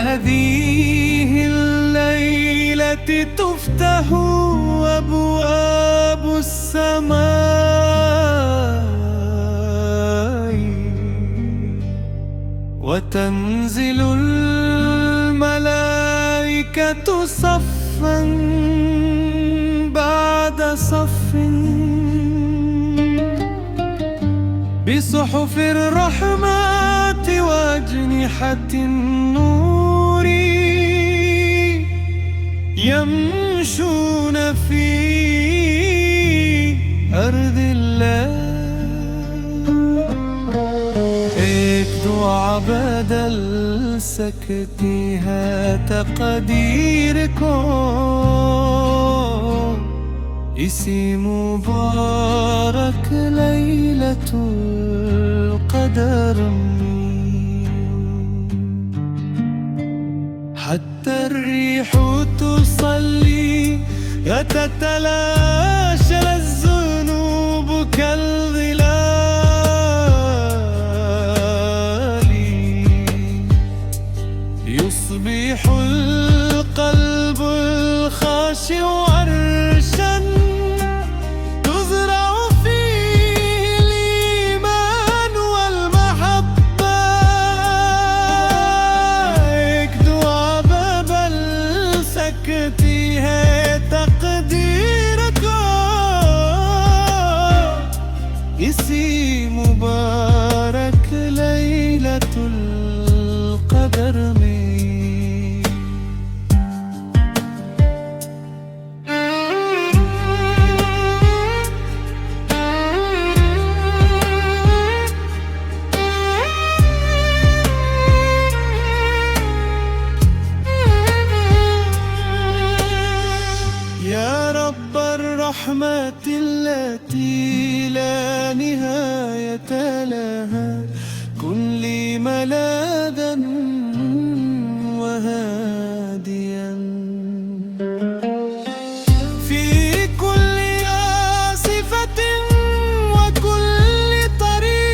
هذه الليلة تفتح أبواب السماء وتنزل الملائكة صفا بعد صف بصحف الرحمات وأجنحة النور يمشون في أرض الله. एक दुआ बदल सकती है तकदीर को इसी मुबारक लैलतुल क़दर में حتى الريح تصلي يتتلاشى الذنوب كالظلال يصبح القلب الخاشع عرشا تزرع فيه الإيمان والمحبة. एक दुआ बदल सकती है तकदीर को इसी मुबारक लैलतुल क़दर में। يا رب الرحمة التي لا نهاية لها كن لي ملاذا وهاديا في كل آسفة وكل طريق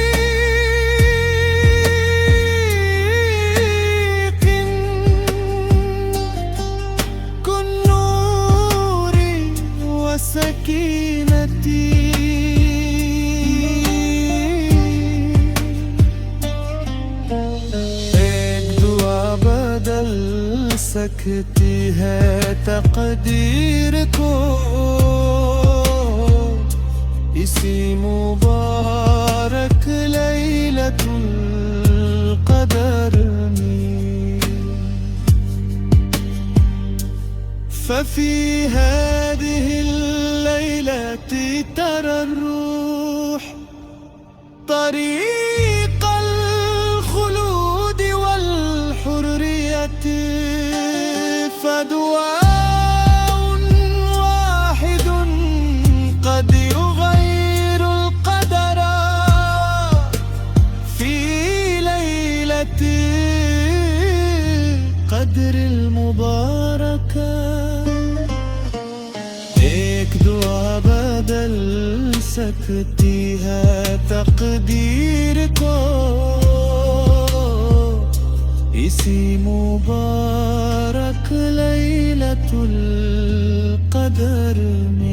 كن نوري وسكينتي एक दुआ बदल सकती है तकदीर को इसी मुबारक लैलतुल क़दर में। ففي هذه الليلة ترى الروح طريق الخلود والحرية فدعاء واحد قد يغير القدر في ليلة قدر المباركة. एक दुआ बदल सकती है तकदीर को इसी मुबारक लैलतुल क़दर में।